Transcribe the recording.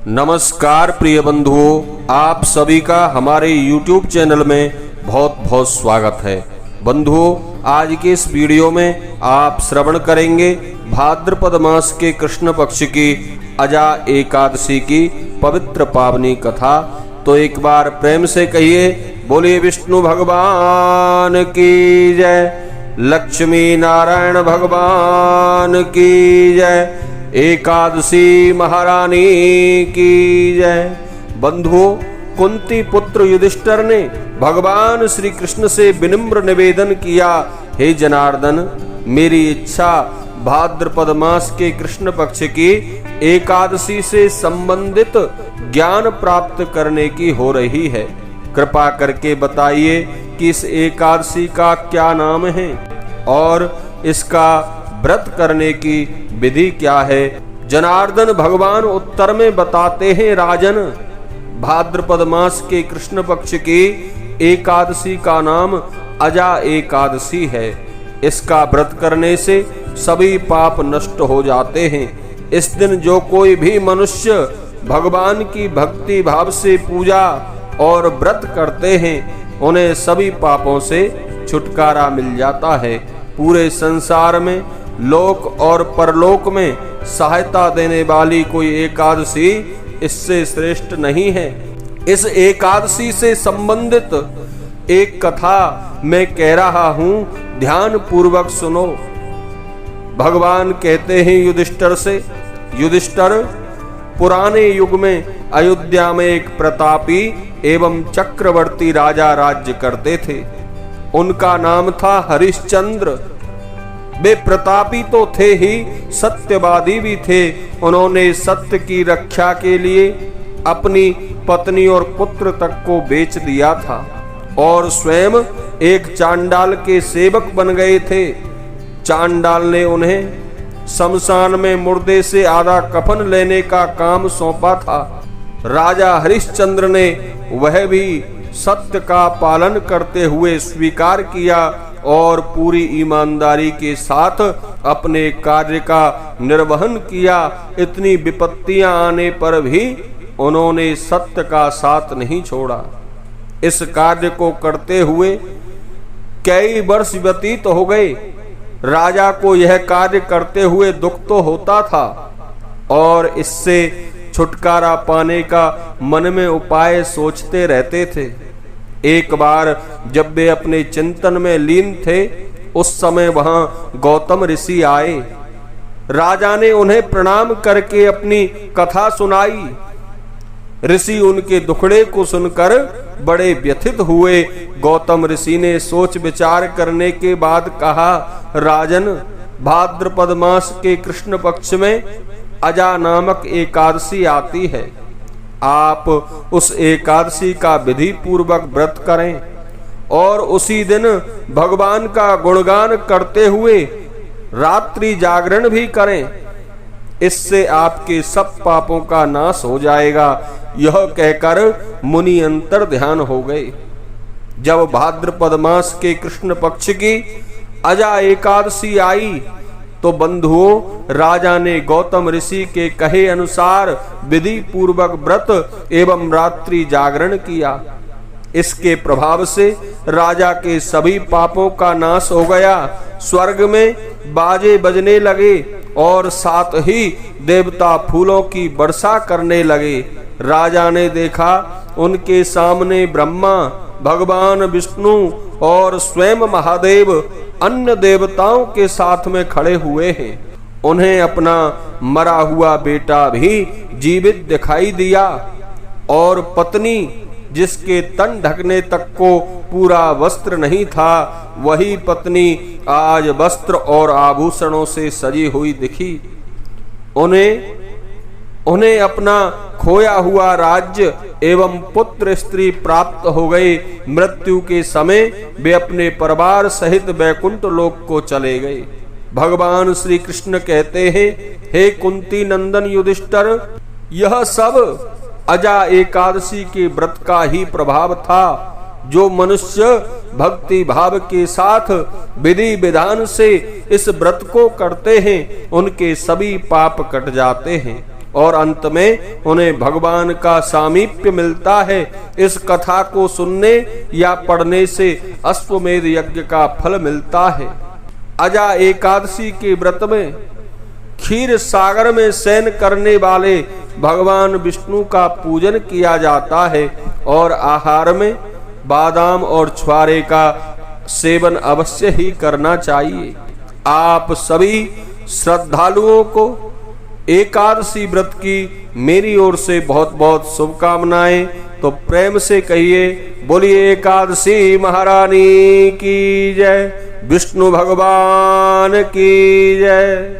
नमस्कार प्रिय बंधुओं, आप सभी का हमारे YouTube चैनल में बहुत बहुत स्वागत है। बंधुओं, आज के इस वीडियो में आप श्रवण करेंगे भाद्रपद मास के कृष्ण पक्ष की अजा एकादशी की पवित्र पावनी कथा। तो एक बार प्रेम से कहिए, बोलिए विष्णु भगवान की जय, लक्ष्मी नारायण भगवान की जय, एकादशी महारानी की जय। बंधुओं, कुंती पुत्र युधिष्ठिर ने भगवान श्री कृष्ण से विनम्र निवेदन किया, हे जनार्दन, मेरी इच्छा भाद्रपद मास के कृष्ण पक्ष की एकादशी से संबंधित ज्ञान प्राप्त करने की हो रही है। कृपा करके बताइए कि इस एकादशी का क्या नाम है और इसका व्रत करने की विधि क्या है। जनार्दन भगवान उत्तर में बताते हैं, राजन, भाद्रपद मास के कृष्ण पक्ष की एकादशी का नाम अजा एकादशी है। इसका व्रत करने से सभी पाप नष्ट हो जाते हैं। इस दिन जो कोई भी मनुष्य भगवान की भक्ति भाव से पूजा और व्रत करते हैं, उन्हें सभी पापों से छुटकारा मिल जाता है। पूरे संसार में लोक और परलोक में सहायता देने वाली कोई एकादशी इससे श्रेष्ठ नहीं है। इस एकादशी से संबंधित एक कथा मैं कह रहा हूं, ध्यान पूर्वक सुनो। भगवान कहते हैं युधिष्ठिर से, युधिष्ठिर, पुराने युग में अयोध्या में एक प्रतापी एवं चक्रवर्ती राजा राज्य करते थे। उनका नाम था हरिश्चंद्र। वे प्रतापी तो थे ही, सत्यवादी भी थे। उन्होंने सत्य की रक्षा के लिए अपनी पत्नी और पुत्र तक को बेच दिया था और स्वयं एक चांडाल के सेवक बन गए थे। चांडाल ने उन्हें शमशान में मुर्दे से आधा कफन लेने का काम सौंपा था। राजा हरिश्चंद्र ने वह भी सत्य का पालन करते हुए स्वीकार किया और पूरी ईमानदारी के साथ अपने कार्य का निर्वहन किया। इतनी विपत्तियां आने पर भी उन्होंने सत्य का साथ नहीं छोड़ा। इस कार्य को करते हुए कई वर्ष व्यतीत हो गए। राजा को यह कार्य करते हुए दुख तो होता था और इससे छुटकारा पाने का मन में उपाय सोचते रहते थे। एक बार जब वे अपने चिंतन में लीन थे, उस समय वहां गौतम ऋषि आए। राजा ने उन्हें प्रणाम करके अपनी कथा सुनाई। ऋषि उनके दुखड़े को सुनकर बड़े व्यथित हुए। गौतम ऋषि ने सोच विचार करने के बाद कहा, राजन, भाद्रपद मास के कृष्ण पक्ष में अजा नामक एकादशी आती है। आप उस एकादशी का विधि पूर्वक व्रत करें और उसी दिन भगवान का गुणगान करते हुए रात्रि जागरण भी करें। इससे आपके सब पापों का नाश हो जाएगा। यह कहकर मुनि अंतर ध्यान हो गए। जब भाद्रपद मास के कृष्ण पक्ष की अजा एकादशी आई तो बंधुओं, राजा ने गौतम ऋषि के कहे अनुसार विधि पूर्वक व्रत एवं रात्रि जागरण किया। इसके प्रभाव से राजा के सभी पापों का नाश हो गया। स्वर्ग में बाजे बजने लगे और साथ ही देवता फूलों की वर्षा करने लगे। राजा ने देखा, उनके सामने ब्रह्मा, भगवान विष्णु और स्वयं महादेव अन्य देवताओं के साथ में खड़े हुए हैं। उन्हें अपना मरा हुआ बेटा भी जीवित दिखाई दिया और पत्नी, जिसके तन ढकने तक को पूरा वस्त्र नहीं था, वही पत्नी आज वस्त्र और आभूषणों से सजी हुई दिखी। उन्हें अपना खोया हुआ राज्य एवं पुत्र स्त्री प्राप्त हो गए। मृत्यु के समय वे अपने परिवार सहित वैकुंठ लोक को चले गए। भगवान श्री कृष्ण कहते हैं, हे कुंती नंदन युधिष्ठिर, यह सब अजा एकादशी के व्रत का ही प्रभाव था। जो मनुष्य भक्ति भाव के साथ विधि विधान से इस व्रत को करते हैं, उनके सभी पाप कट जाते हैं और अंत में उन्हें भगवान का सामीप्य मिलता है। इस कथा को सुनने या पढ़ने से अश्वमेध यज्ञ का फल मिलता है। अजा एकादशी के व्रत में क्षीर सागर में शयन करने वाले भगवान विष्णु का पूजन किया जाता है और आहार में बादाम और छुआरे का सेवन अवश्य ही करना चाहिए। आप सभी श्रद्धालुओं को एकादशी व्रत की मेरी ओर से बहुत बहुत शुभकामनाएं। तो प्रेम से कहिए, बोलिए एकादशी महारानी की जय, विष्णु भगवान की जय।